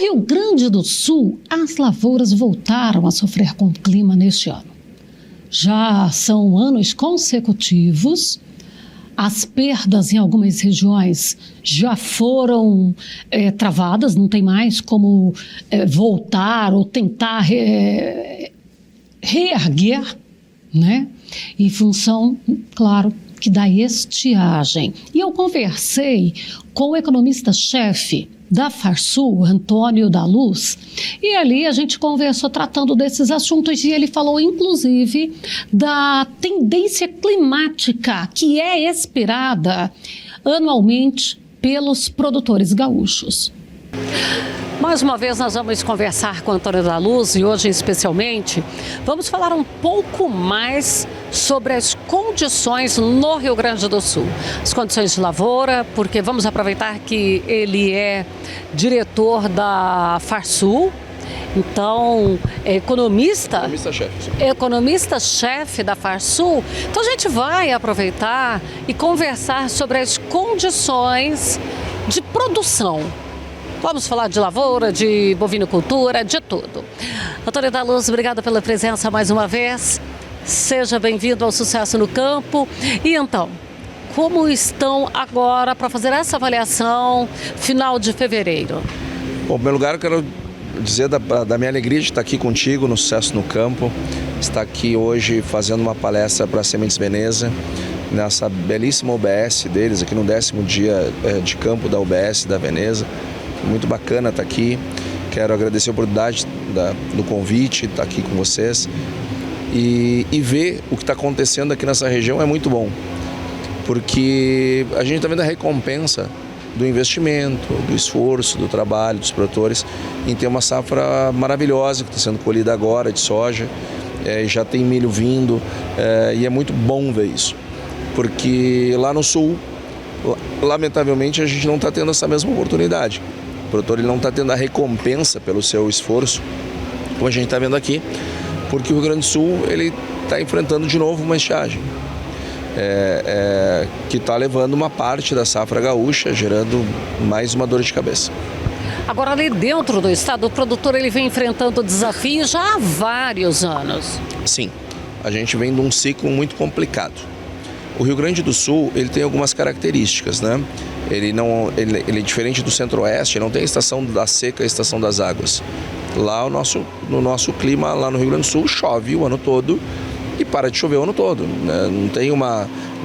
Rio Grande do Sul, as lavouras voltaram a sofrer com o clima neste ano. Já são anos consecutivos, as perdas em algumas regiões já foram travadas, não tem mais como voltar ou tentar reerguer, né? Em função, claro, que da estiagem. E eu conversei com o economista-chefe da Farsul, Antônio da Luz, e ali a gente conversou tratando desses assuntos e ele falou, inclusive, da tendência climática que é esperada anualmente pelos produtores gaúchos. Mais uma vez nós vamos conversar com o Antônio da Luz e hoje especialmente vamos falar um pouco mais sobre as condições no Rio Grande do Sul. As condições de lavoura, porque vamos aproveitar que ele é diretor da Farsul, então é economista-chefe da Farsul. Então a gente vai aproveitar e conversar sobre as condições de produção. Vamos falar de lavoura, de bovinocultura, de tudo. Antônio da Luz, obrigada pela presença mais uma vez. Seja bem-vindo ao Sucesso no Campo. E então, como estão agora para fazer essa avaliação final de fevereiro? Bom, em primeiro lugar, eu quero dizer da minha alegria de estar aqui contigo no Sucesso no Campo. Estar aqui hoje fazendo uma palestra para a Sementes Veneza, nessa belíssima UBS deles, aqui no 10º dia de campo da UBS da Veneza. Muito bacana estar aqui. Quero agradecer a oportunidade do convite, estar aqui com vocês. E ver o que está acontecendo aqui nessa região é muito bom, porque a gente está vendo a recompensa do investimento, do esforço, do trabalho dos produtores em ter uma safra maravilhosa que está sendo colhida agora de soja, já tem milho vindo, e é muito bom ver isso, porque lá no sul, lamentavelmente, a gente não está tendo essa mesma oportunidade. O produtor ele não está tendo a recompensa pelo seu esforço, como a gente está vendo aqui, porque o Rio Grande do Sul ele está enfrentando de novo uma estiagem, que está levando uma parte da safra gaúcha, gerando mais uma dor de cabeça. Agora, ali dentro do estado, o produtor ele vem enfrentando desafios já há vários anos. Sim, a gente vem de um ciclo muito complicado. O Rio Grande do Sul ele tem algumas características, né? Ele é diferente do Centro-Oeste, não tem a estação da seca e a estação das águas. Lá no nosso clima, lá no Rio Grande do Sul, chove o ano todo e para de chover o ano todo, né? Não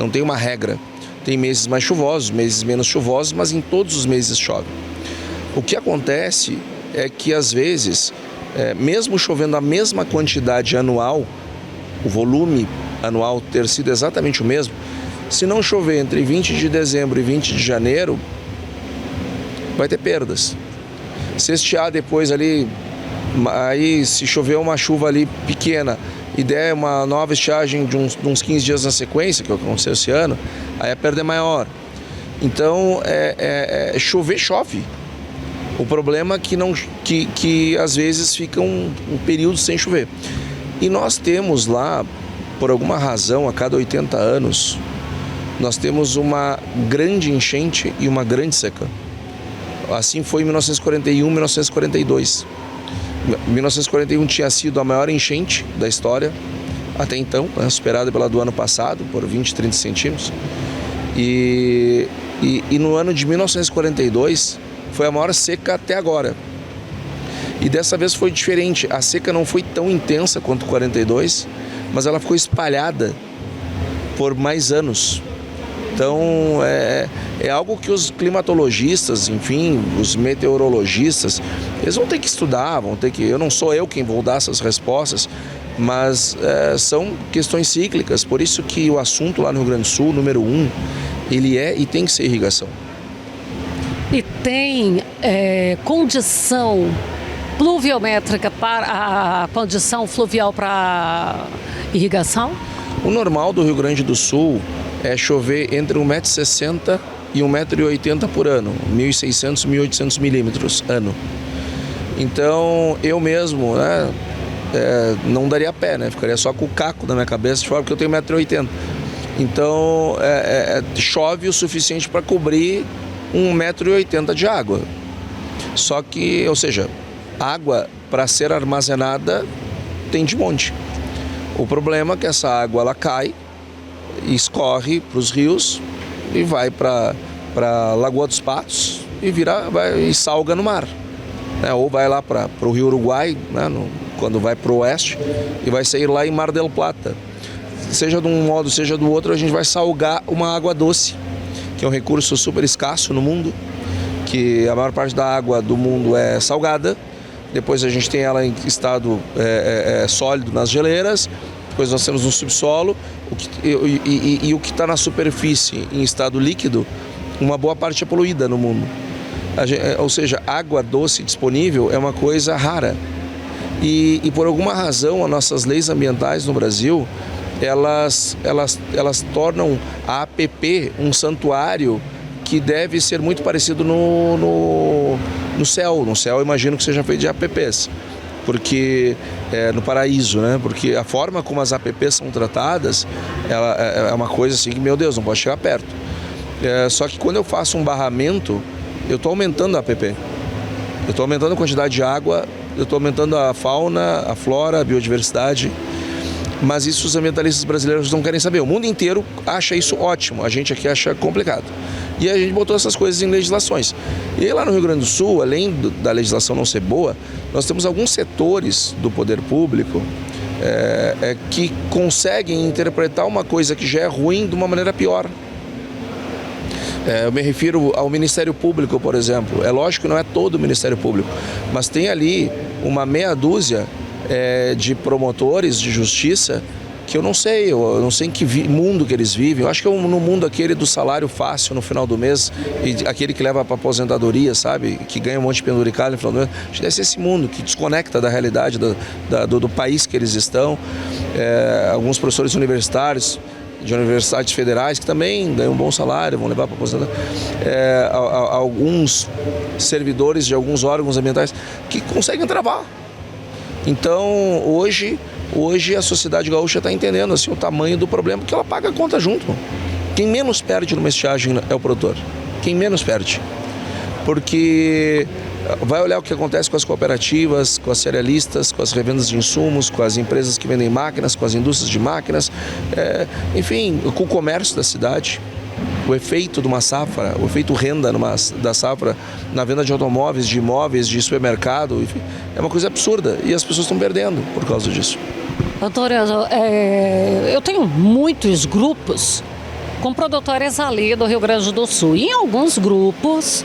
tem uma regra. Tem meses mais chuvosos, meses menos chuvosos, mas em todos os meses chove. O que acontece é que às vezes, mesmo chovendo a mesma quantidade anual, o volume anual ter sido exatamente o mesmo, se não chover entre 20 de dezembro e 20 de janeiro, vai ter perdas. Se estiar depois ali, aí se chover uma chuva ali pequena e der uma nova estiagem de uns 15 dias na sequência, que é o que aconteceu esse ano, aí a perda é maior. Então, chover, chove. O problema é que às vezes fica um período sem chover. E nós temos lá, por alguma razão, a cada 80 anos, nós temos uma grande enchente e uma grande seca. Assim foi em 1941, 1942. 1941 tinha sido a maior enchente da história, até então, superada pela do ano passado, por 20, 30 centímetros. E no ano de 1942 foi a maior seca até agora. E dessa vez foi diferente. A seca não foi tão intensa quanto 42, mas ela ficou espalhada por mais anos. Então, é algo que os climatologistas, enfim, os meteorologistas, eles vão ter que estudar, eu não sou eu quem vou dar essas respostas, mas são questões cíclicas, por isso que o assunto lá no Rio Grande do Sul, número 1, ele é e tem que ser irrigação. E tem condição pluviométrica para a condição fluvial para irrigação? O normal do Rio Grande do Sul é chover entre 1,60 m e 1,80 m por ano, 1.600, 1.800 milímetros ano. Então, eu mesmo, né, não daria pé, né? Ficaria só com o caco na minha cabeça de forma que eu tenho 1,80 m. Então, chove o suficiente para cobrir 1,80 m de água. Só que, ou seja, água para ser armazenada tem de monte. O problema é que essa água ela cai, escorre para os rios e vai para Lagoa dos Patos e salga no mar. Ou vai lá para o Rio Uruguai, né, quando vai para o oeste, e vai sair lá em Mar del Plata. Seja de um modo, seja do outro, a gente vai salgar uma água doce, que é um recurso super escasso no mundo, que a maior parte da água do mundo é salgada. Depois a gente tem ela em estado sólido nas geleiras, depois nós temos no subsolo, e o que está na superfície em estado líquido, uma boa parte é poluída no mundo. Ou seja, água doce disponível é uma coisa rara. E por alguma razão, as nossas leis ambientais no Brasil, elas tornam a APP um santuário que deve ser muito parecido no céu. No céu, eu imagino que seja feito de APPs, porque no paraíso, né? Porque a forma como as APPs são tratadas, ela é uma coisa assim que, meu Deus, não pode chegar perto. Só que quando eu faço um barramento, eu estou aumentando a APP. Eu estou aumentando a quantidade de água, eu estou aumentando a fauna, a flora, a biodiversidade. Mas isso os ambientalistas brasileiros não querem saber. O mundo inteiro acha isso ótimo, a gente aqui acha complicado. E a gente botou essas coisas em legislações. E lá no Rio Grande do Sul, além da legislação não ser boa, nós temos alguns setores do poder público que conseguem interpretar uma coisa que já é ruim de uma maneira pior. Eu me refiro ao Ministério Público, por exemplo. É lógico que não é todo o Ministério Público, mas tem ali uma meia dúzia de promotores de justiça que eu não sei em que mundo que eles vivem. Eu acho que é no mundo aquele do salário fácil no final do mês e aquele que leva para aposentadoria, sabe? Que ganha um monte de penduricalho no final do mês. Acho que deve ser esse mundo que desconecta da realidade do país que eles estão. Alguns professores universitários de universidades federais que também ganham um bom salário, vão levar para aposentar. Alguns servidores de alguns órgãos ambientais que conseguem travar. Então, hoje a sociedade gaúcha está entendendo assim, o tamanho do problema, porque ela paga a conta junto. Quem menos perde numa estiagem é o produtor. Quem menos perde. Porque vai olhar o que acontece com as cooperativas, com as cerealistas, com as revendas de insumos, com as empresas que vendem máquinas, com as indústrias de máquinas, enfim, com o comércio da cidade. O efeito de uma safra, o efeito renda da safra na venda de automóveis, de imóveis, de supermercado, enfim, é uma coisa absurda e as pessoas estão perdendo por causa disso. Doutora, eu tenho muitos grupos com produtores ali do Rio Grande do Sul. E em alguns grupos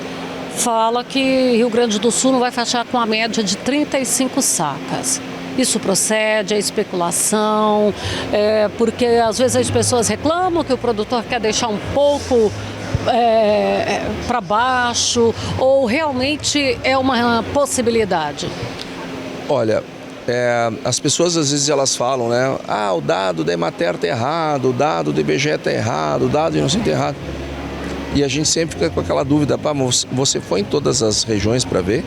fala que Rio Grande do Sul não vai fechar com a média de 35 sacas. Isso procede, é especulação, porque às vezes as pessoas reclamam que o produtor quer deixar um pouco para baixo, ou realmente é uma possibilidade? Olha, as pessoas às vezes elas falam, né? O dado da Emater está errado, o dado do IBGE está errado, o dado de não sei está errado. E a gente sempre fica com aquela dúvida, mas você foi em todas as regiões para ver?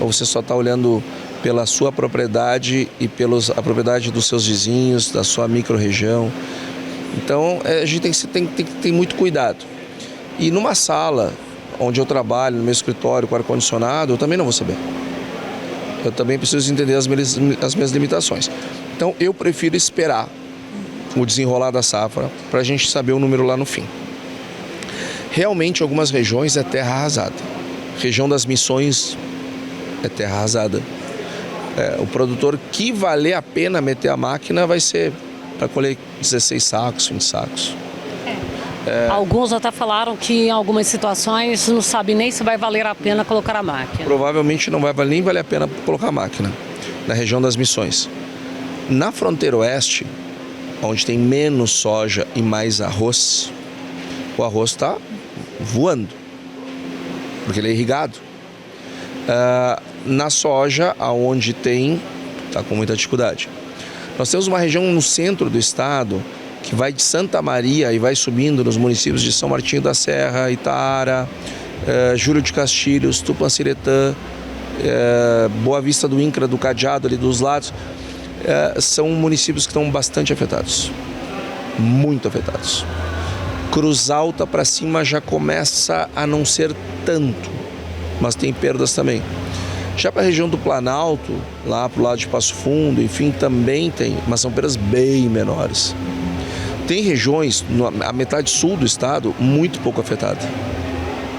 Ou você só está olhando pela sua propriedade e a propriedade dos seus vizinhos, da sua micro-região? Então, a gente tem que ter muito cuidado. E numa sala onde eu trabalho, no meu escritório com ar-condicionado, eu também não vou saber. Eu também preciso entender as minhas limitações. Então, eu prefiro esperar o desenrolar da safra para a gente saber o número lá no fim. Realmente, em algumas regiões é terra arrasada. Região das Missões é terra arrasada. O produtor que valer a pena meter a máquina vai ser para colher 16 sacos, 20 sacos. Alguns até falaram que em algumas situações não sabe nem se vai valer a pena colocar a máquina. Provavelmente não vai nem valer a pena colocar a máquina na região das Missões. Na fronteira oeste, onde tem menos soja e mais arroz, o arroz está voando, porque ele é irrigado. Na soja, aonde está com muita dificuldade. Nós temos uma região no centro do estado que vai de Santa Maria e vai subindo nos municípios de São Martinho da Serra, Itaara, Júlio de Castilhos, Tupanciretã, Boa Vista do Incra, do Cadeado, ali dos lados. São municípios que estão bastante afetados, muito afetados. Cruz Alta para cima já começa a não ser tanto, mas tem perdas também. Já para a região do Planalto, lá para o lado de Passo Fundo, enfim, também tem, mas são perdas bem menores. Tem regiões, a metade sul do estado, muito pouco afetada.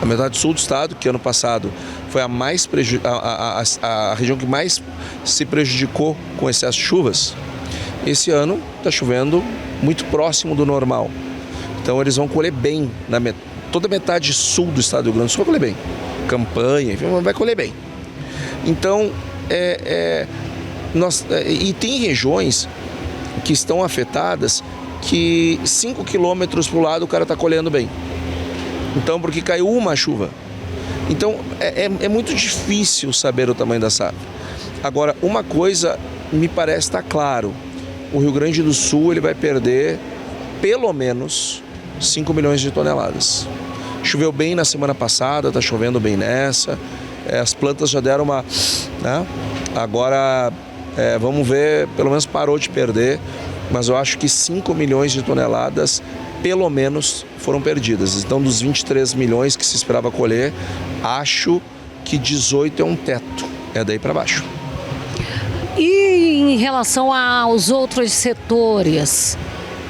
A metade sul do estado, que ano passado foi a região que mais se prejudicou com excesso de chuvas, esse ano está chovendo muito próximo do normal. Então eles vão colher bem, toda a metade sul do estado do Rio Grande do Sul vai colher bem. Campanha, enfim, vai colher bem. Então, e tem regiões que estão afetadas que 5 quilômetros para o lado o cara está colhendo bem. Então, porque caiu uma chuva. Então, é muito difícil saber o tamanho da safra. Agora, uma coisa me parece estar claro. O Rio Grande do Sul ele vai perder pelo menos 5 milhões de toneladas. Choveu bem na semana passada, está chovendo bem nessa. As plantas já deram uma... né? Agora, vamos ver, pelo menos parou de perder. Mas eu acho que 5 milhões de toneladas, pelo menos, foram perdidas. Então, dos 23 milhões que se esperava colher, acho que 18 é um teto. É daí para baixo. E em relação aos outros setores,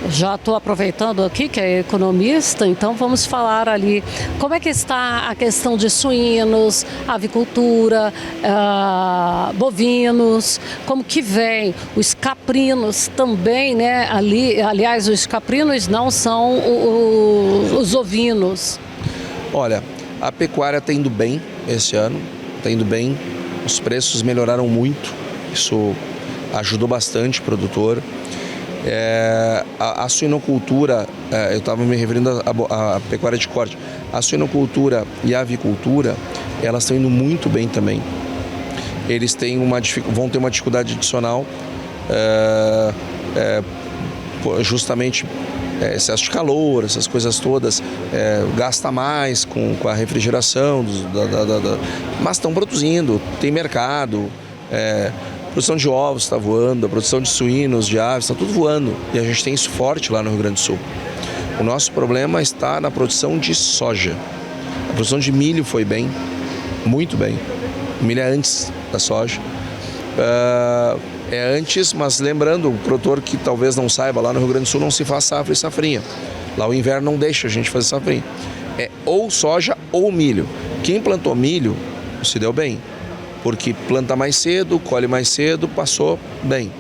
já estou aproveitando aqui que é economista, então vamos falar ali como é que está a questão de suínos, avicultura, bovinos, como que vem os caprinos também, né? Aliás, os caprinos não são os ovinos. Olha, a pecuária está indo bem esse ano, está indo bem, os preços melhoraram muito, isso ajudou bastante o produtor. A suinocultura, eu estava me referindo à pecuária de corte, a suinocultura e a avicultura, elas estão indo muito bem também. Eles vão ter uma dificuldade adicional, justamente excesso de calor, essas coisas todas, gasta mais com a refrigeração, mas estão produzindo, tem mercado. A produção de ovos está voando, a produção de suínos, de aves, está tudo voando. E a gente tem isso forte lá no Rio Grande do Sul. O nosso problema está na produção de soja. A produção de milho foi bem, muito bem. O milho é antes da soja. É antes, mas lembrando, o produtor que talvez não saiba, lá no Rio Grande do Sul não se faz safra e safrinha. Lá o inverno não deixa a gente fazer safrinha. É ou soja ou milho. Quem plantou milho se deu bem, porque planta mais cedo, colhe mais cedo, passou bem.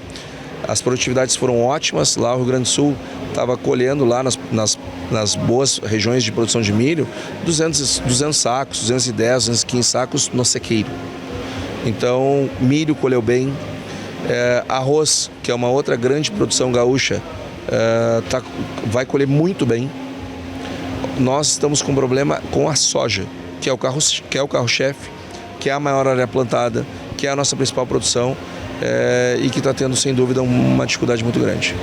As produtividades foram ótimas, lá o Rio Grande do Sul estava colhendo lá nas boas regiões de produção de milho 200 sacos, 210, 215 sacos no sequeiro. Então, milho colheu bem, arroz, que é uma outra grande produção gaúcha, vai colher muito bem. Nós estamos com problema com a soja, que é o carro-chefe, que é a maior área plantada, que é a nossa principal produção e que está tendo, sem dúvida, uma dificuldade muito grande.